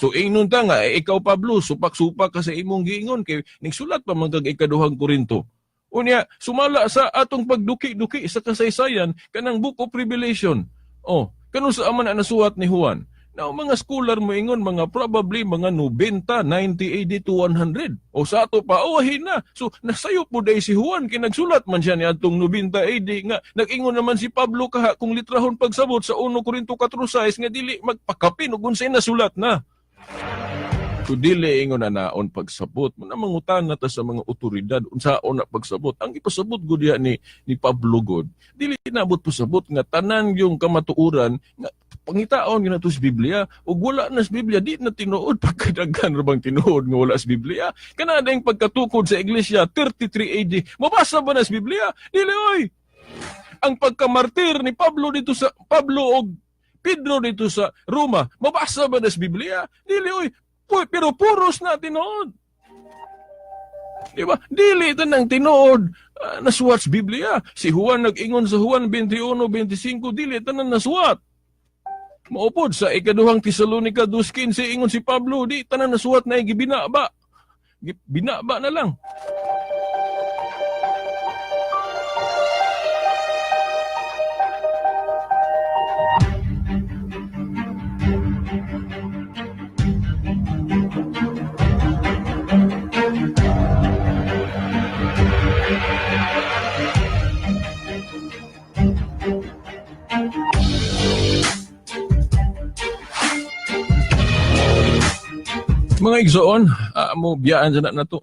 S3: So ingnon ta nga ikaw Pablo supak-supak ka sa imong giingon kay nigsulat pa man kag ikaduhang Korinto. Unya sumala sa atong pagduki-duki sa kasaysayan kanang Book of Revelation. Oh, kanu sa man ang nasuwat ni Juan. Now, mga scholar mo ingon, mga probably mga 90, 90 AD to 100. O sa ato pa, awahin na. So, nasayo po dahil si Juan, kinagsulat man siya ni atong 90 AD nga. Nag-ingon naman si Pablo kaha kung litrahon pagsabot sa 1 Korinto 4:6 nga dili magpakapin o kung sa'y nasulat na. Kung dili ingon na naon pagsabot, mo na mangutan na ta sa mga otoridad, unsaon na pagsabot. Ang ipasabot ko diya ni Pablo God, dili inabot pasabot nga tanan yung kamatuuran, nga pangitaon yun na to sa Biblia, o wala na sa Biblia, di na tinuod, pagkadagan bang tinuod nga wala sa Biblia. Kanada yung pagkatukod sa iglesia, 33 AD, mabasa ba na sa Biblia? Dili, oy! Ang pagkamartir ni Pablo o Pedro dito sa Roma, mabasa ba na sa Biblia? Dili, oy! Pero puros na tinuod. Di ba? Dili ito ng tinuod nasuwat sa Biblia. Si Juan nag-ingon sa Juan 21:25, dili ito na nasuwat. Maupod sa ikaduhang Tesalonica 2:15, ingon si Pablo, di ito na nasuwat na gibinaba. Binaba na lang. Mga igsoon, mo biyaan sa na to.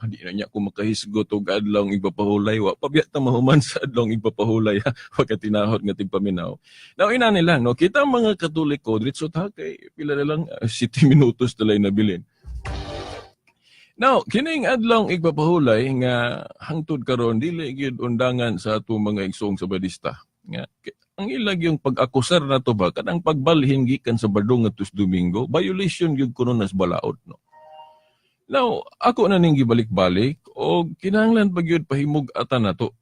S3: Hindi na niya kung makahisgot o adlong igpapahulay. Wa pabiya ta mahuman sa adlong igpapahulay. Pagkatinahod nga tigpaminaw. Now, ina nila, no? Kita mga Katoliko, diretso ta kay pila na lang 7 minutos talay nabilin. Now, kining adlong igpapahulay nga hangtod karon dili gyud undangan sa ato mga igsoong sabadista. Nga ang ilag yung pag-akusar na to ba, kanang pagbalhin gikan sa Badong at Domingo, violation yung kuno nas balaod, no? Now, ako na ning gibalik-balik, o kinahanglan pag yun pahimog ata na to.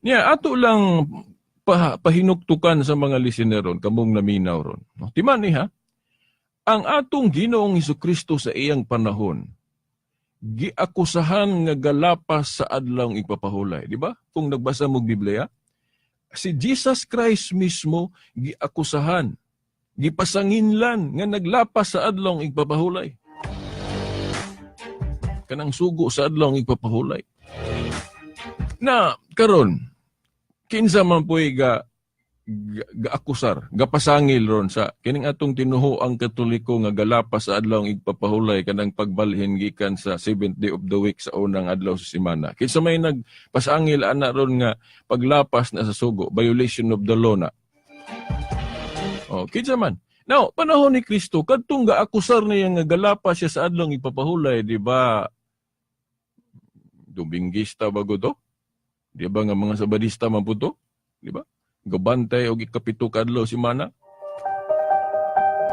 S3: Niya, ato lang pahinuktukan sa mga listeneron, kamong naminaw ron. No? Timan niya, ang atong Ginoong Hesukristo sa iyang panahon, giakusahan nga galapas sa adlong ipapahulay. Di ba? Kung nagbasa mo Biblia, si Jesus Christ mismo giakusahan, gipasanginlan nga naglapas sa adlong igpapahulay. Kanang sugo sa adlong igpapahulay. Na karon kinsa man po'y gaakusar, gapasangil ron sa kining atong tinuho ang Katoliko nga galapas sa adlong igpapahulay kanang pagbalhin gikan sa 7th day of the week sa unang adlaw sa semana. Kinsa may nagpasangil ana ron nga paglapas na sa sugo, violation of the law na. Oh, kinsa man. Now, panahon ni Kristo kadtong gaakusar niya nga galapas siya sa adlong igpapahulay, di ba? Dominguista bago to? Di ba nga mga sabadista man po to? Di ba? Gabantay o ikapito kadlaw si mana.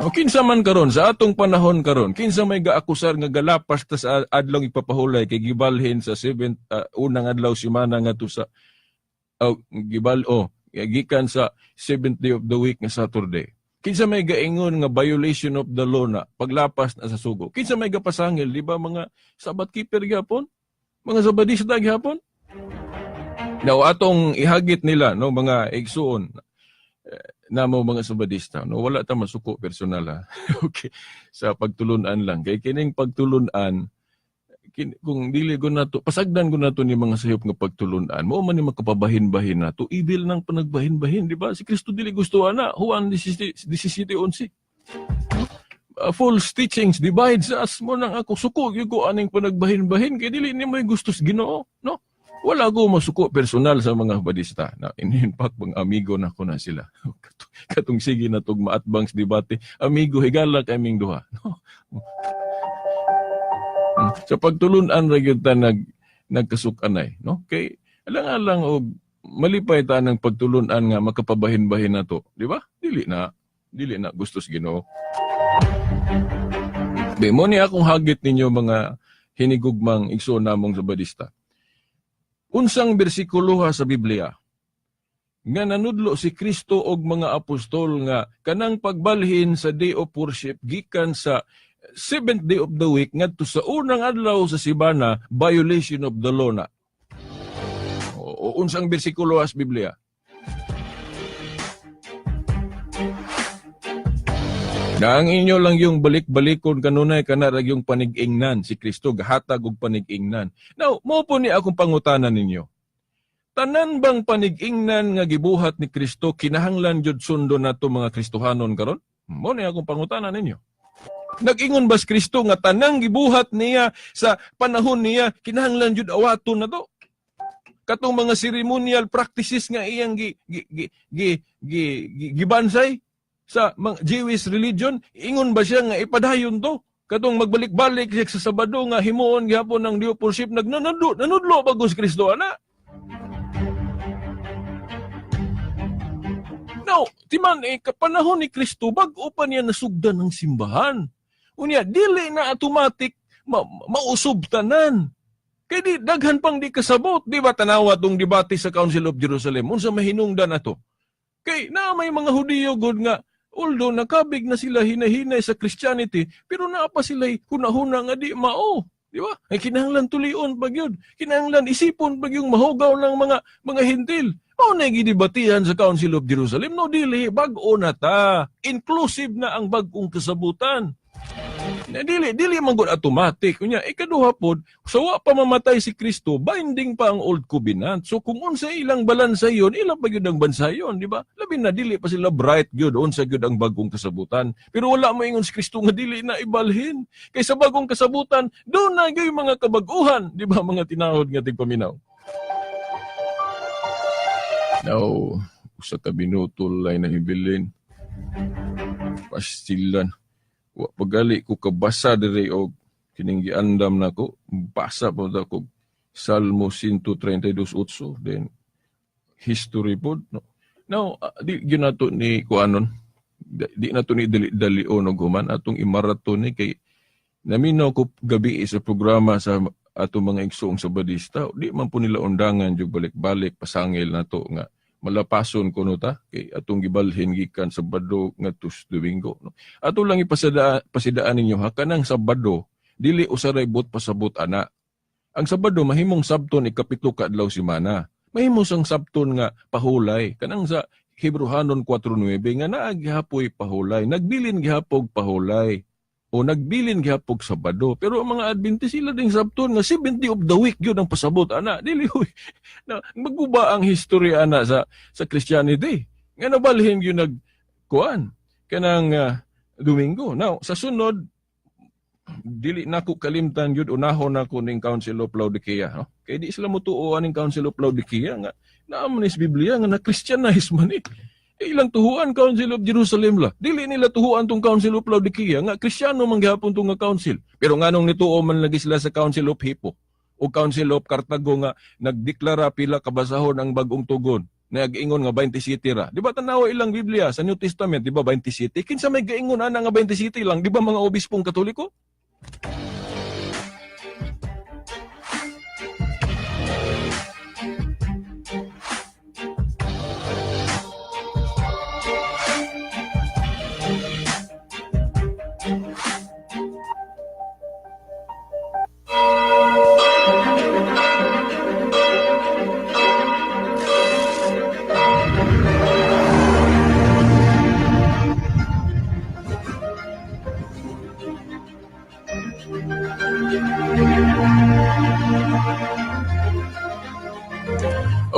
S3: O kinsa man karon sa atong panahon karon, kinsa may gaakusar nga galapas ta sa adlong ipapahulay kay gibalhin sa 7th unang adlaw si mana nga to sa gikan sa 7th day of the week nga Saturday. Kinsa may gaingon nga violation of the law na paglapas na sa sugo. Kinsa may gapasangil, di ba mga Sabbath keeper gyapon? Mga sabadista gyapon? Now, atong ihagit nila, no, mga igsuon na mo mga sabadista, no, wala ta masuko personal, ha? Okay, sa pagtulunan lang. Kay kining pagtulunan, kung dili ko na to, pasagdan ko na to ni mga sayop nga pagtulunan, mo man ni makapabahin-bahin na to, ibil ng panagbahin-bahin, di ba? Si Kristo dili gusto na, Juan 17:11. False teachings divides us mo nang ako suko, yung ko aning panagbahin-bahin, kay dili ni may gusto sa Ginoo, no? Wala ko masuko personal sa mga badista. Na in fact, mga amigo na ko na sila. Katong sige na tog maatbang sa debate, amigo higala kaming duha. No? Sa pagtulunan ra gyud ta nagkasukanay, no? Kay alang-alang og malipay ta ng pagtulunan nga makapabahin-bahin na to, di ba? Dili na gusto sa Ginoo. Mo ni akong hagit ninyo mga hinigugmang igsoon namong sabadista. Unsang bersikulo sa Biblia nga nanudlo si Kristo og mga apostol nga kanang pagbalhin sa day of worship gikan sa 7th day of the week ngadto sa unang adlaw sa simana, violation of the law na. O unsang bersikulo sa Biblia? Na ang inyo lang yung balik-balikon kanunay kanarag yung panig-ingnan si Kristo gahatag og panig-ingnan. Now, mo po ni akong pangutanan ninyo. Tanan bang panig-ingnan nga gibuhat ni Kristo kinahanglan jud sundo nato mga Kristohanon karon? Mo ni akong pangutanan ninyo. Nag-ingon ba si Kristo nga tanang gibuhat niya sa panahon niya kinahanglan jud awaton na to? Katong mga ceremonial practices nga iyang gibansay sa mga Jewish religion, ingon ba siya nga ipadayon to? Katong magbalik-balik siya sa Sabado nga himuon gihapon ng discipleship nanudlo bago si Kristo ana. Now, timan kapanahon ni Kristo bag-o pa niya nasugdan ng simbahan. Unya dili na automatic mausob tanan. Kay di daghan pang di kasabot, di ba tanawa tong debate sa Council of Jerusalem unsa mahinungdan ato. Kay na may mga Hudiyo gud nga although nakabig na sila hinahinay sa Christianity, pero naa pa sila hunahuna nga di mao, di ba? Ay kinahanglan tulion pag yun. Kinahanglan isipon pag yung mahugaw ng mga hintil. Mao na gidebatihan sa Council of Jerusalem, no dili bag-o na ta. Inclusive na ang bag-ong kasabutan. Dili man gud automatic. Unya ikaduha pod, sawa pa mamatay si Kristo, binding pa ang old covenant. So kung unsa ilang balansa yon, ilang pa gyud ang bansayon, di ba? Labi na dili pa sila bright gyud unsa gyud ang bagong kasabutan. Pero wala mo ingon si Kristo nga dili na ibalhin. Kay sa bagong kasabutan, do na gyud mga kabag-uhan, di ba mga tinahod nga tigpaminaw. Now, usa ka binutol ay nahibilin. Pastilan. Wa pagali ko kabasa diri og kining giandam nako, basa po ko Salmo 132:8, then history pod no. Now di gyud nato ni kuanon, di nato ni dali-dalion og human atong imaraton ni kay naminaw ko gabi sa programa sa ato mga igsoong sabadista, di man po nila undangan jud balik-balik pasangil nato nga malapason kuno ta kay atong gibalhin gikan Sabado ngadto Domingo no. Ato lang pasidaan ninyo ha kanang Sabado dili usaray bot pasabot ana. Ang Sabado mahimong sabton ikapito ka adlaw semana. Mahimo sang sabton nga pahulay kanang sa Hebrehanon 4:9 nga naa gihapoy pahulay. Nagbilin gihapog pahulay o nagbilin gihapog Sabado. Pero ang mga Adventist sila ding sabton nga 70 of the week gyud ang pasabot ana. Dili huy. Na magguba ang history ana sa Christianity. Nga nabalhin gyud nagkuan kanang Domingo. Now, sa sunod dili nako kalimtan gyud unahon nako ning Council of Laodicea, no? Kay di sila motuo aning Council of Laodicea nga naamon is Biblia nga na-Christianize man eh. Ilang tuhuan Council of Jerusalem la. Dili nila tuhuan tong Council of Laodicea nga Kristiyano man gihapon tong nga council. Pero nganong nituo man lagi sila sa Council of Hippo o Council of Cartago nga nagdeklara pila kabasahon ang bagong tugon. Nag-ingon nga 20 city ra. Di ba tanawa ilang Biblia sa New Testament, di ba 20 city? Kinsa may gaingon ana nga 20 city lang, di ba mga obispong Katoliko?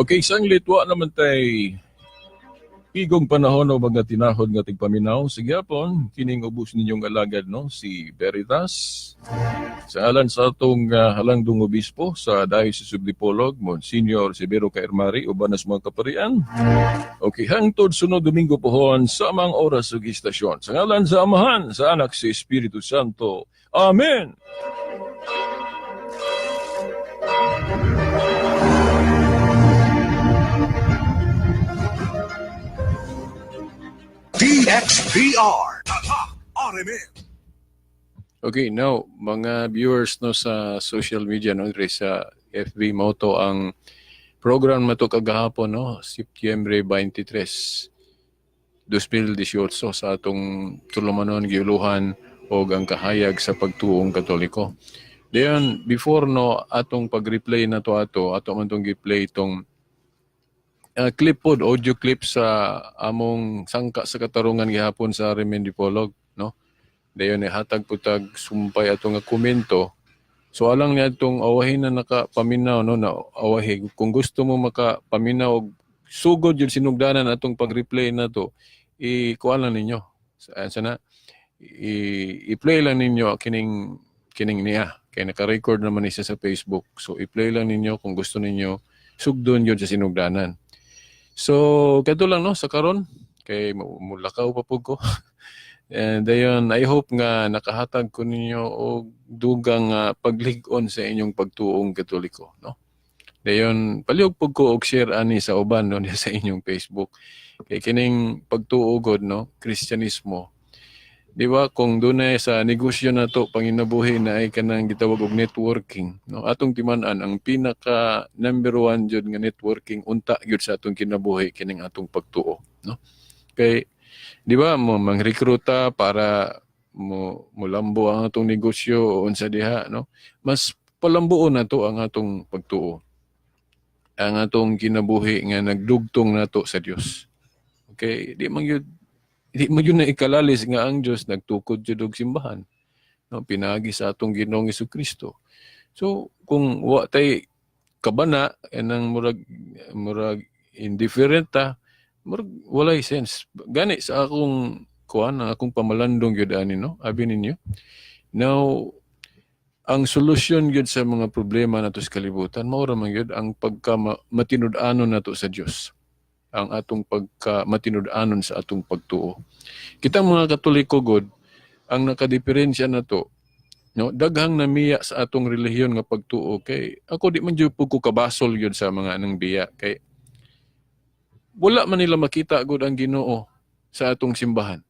S3: Okay, sang litwa naman tay igong panahon o mga tinahod nga tigpaminaw. Sige hapon, kining ubos ninyong alagad no, si Veritas. Sa alan sa atong halangdong obispo sa Diocese of Dipolog, Monsignor Severo Cairmari, uban nas mga kaparian. Okay, hangtod sunod Domingo pohon sa amang oras ug istasyon. Sa ngalan sa Amahan, sa Anak, sa Espiritu Santo. Amen!
S4: DXPR Tatak RMN.
S3: Okay, now, mga viewers no sa social media no sa FB mo to ang program na to kagahapon no, Setyembre 23, 2018 sa atong tulumanon giuluhan og ang kahayag sa pagtuong Katoliko. Dayon before no atong pag-replay na to ato man tong gi-play tong clip pod, audio clip sa among sangka sa katarungan gihapon sa Remen Dipolog, no? Dayon hatag putag sumpay ato nga komento. So alang niya itong awahin na nakapaminaw, no? Na awahin. Kung gusto mo makapaminaw og sugod yun sinugdanan atong pag-replay na to, ikuha lang ninyo. Sana i-play lang ninyo kining niya. Kaya naka-record naman isa sa Facebook. So i-play lang ninyo kung gusto ninyo sugdon yun sa sinugdanan. So kato lang no sa karon kay mulakaw pa pud ko. And dayon I hope nga nakahatag ko ninyo og dugang paglig-on sa inyong pagtuong Katoliko no. Dayon palihog pud ko og share ani sa uban no sa inyong Facebook. Kay kining pagtuo god no Kristyanismo. Di ba kung dunay sa negosyo na to panginabuhi na ay kanang gitawag og networking no atong timan-an ang pinaka number 1 jud nga networking unta gyud sa atong kinabuhi kining atong pagtuo no kay di ba mo mangrekruta para mo lambo ang atong negosyo o unsa diha no mas palambuon nato ang atong pagtuo ang atong kinabuhi nga nagdugtong nato sa Dios okay di man yun na ikalalis nga ang Diyos nagtukod jud og simbahan. No, pinagi sa atong Ginoong Jesucristo. So kung wa tay kabana enang murag indifferent ta, murag walay sense. Gani sa akong akong pamalandong gyud ani no, abi ninyo. Now ang solusyon gyud sa mga problema nato sa kalibutan mao ra man gyud ang pagka matinud-anon nato sa Dios. Ang atong pagka-matinud-anon sa atong pagtuo. Kitang mga Katoliko god, ang nakadiferensya na to, no, daghang namiya sa atong relihiyon nga pagtuo kay ako di man jud ko kabasol gyud sa mga anang biya kay wala man nila makita god ang Ginoo sa atong simbahan.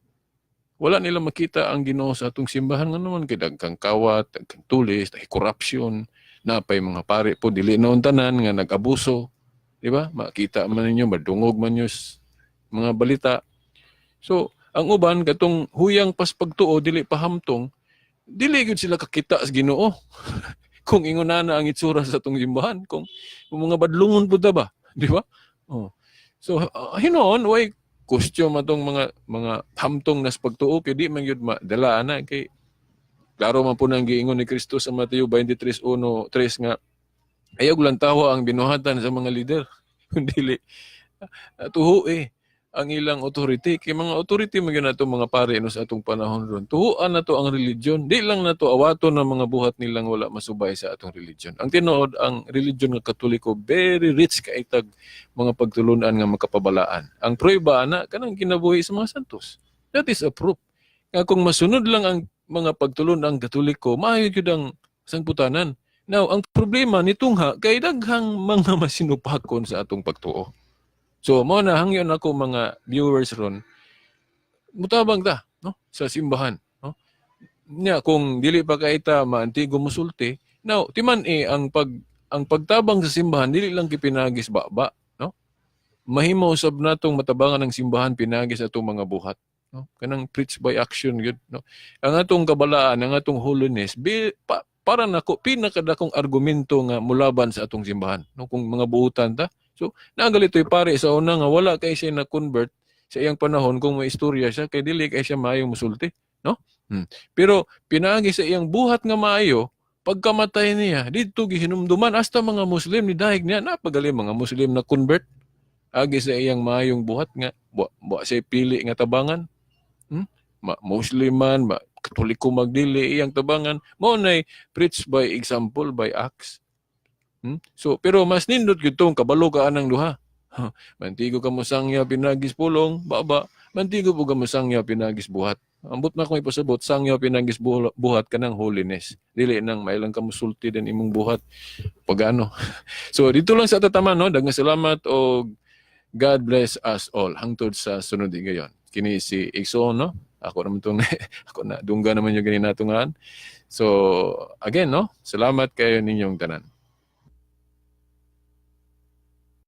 S3: Wala nila makita ang Ginoo sa atong simbahan nga naman kay daghang kawat, daghang tulis, daghang corruption, napay mga pare po dili noon tanan nga nag-abuso. Di ba? Makita man ninyo, madungog man nyo mga balita. So, ang uban, katong huyang pas pagtuo, dili pahamtong, dili gyud sila kakita sa Ginoo. Kung inguna na ang itsura sa atong simbahan, kung mga badlungon po ba? Di ba? Oh. So, hinoon, way costume atong mga hamtong nas pagtuo, kaya di man gyud madala na. Kay, klaro man po nang giingon ni Kristo sa Mateo 23:1-3 nga, ayog lang tawa ang binuhatan sa mga leader. Kundi tuho ang ilang authority. Kaya mga authority magyud nato mga pare no sa atong panahon ron. Tuhuan nato ang religion. Di lang nato awaton ng mga buhat nilang wala masubay sa atong religion. Ang tinuod ang religion nga Katoliko very rich kaitag mga pagtulunan nga makapabalaan. Ang prueba na kanang kinabuhi sa mga santos. That is a proof. Nga kung masunod lang ang mga pagtulunan Katoliko, maayo gyud ang sangputanan. Now, ang problema nitong kay daghang mga masinupakon sa atong pagtuo. So, mo na hangyon ako mga viewers ron, mutabang ta, no, sa simbahan, no. Nya kung dili pa kaita maantigo musulti, now timan ang pagtabang sa simbahan dili lang kipinagis baba, no. Mahimo usab natong matabangan ng simbahan pinagis atong mga buhat, no. Kanang preach by action gyud, no. Ang atong kabalaan, ang atong holiness, para nako pinakadakong argumento nga mulaban sa atong simbahan no kung mga buutan ta so nagalitoy pare sa una nga wala kay siya na convert sa iyang panahon kung may istorya siya kay dili kay siya maayo musulti no pero pinaagi sa iyang buhat nga maayo pagkamatay niya didto gihinumduman hasta mga Muslim ni dahig niya napagaling mga Muslim na convert agi sa iyang maayong buhat nga wa siya pili nga tabangan Musliman Katoliko magdili iyang tabangan mao nay preach by example by acts. So pero mas nindot gyud tong kabalo ka anang duha. Mantigo ka mo sangya pinagis pulong baba, mantigo po ka mo sangya pinagis buhat. Ambot na ko ipasabot sangya pinagis buhat kanang holiness. Dili nang mailang ka musulti din imong buhat pagano. So dito lang sa tataman no, daghang salamat o God bless us all hangtod sa sunod gayon. Kini si Exo no. Ako naman itong, ako na, dungga naman yung ganinatungan. So, again, no? Salamat kayo ninyong tanan.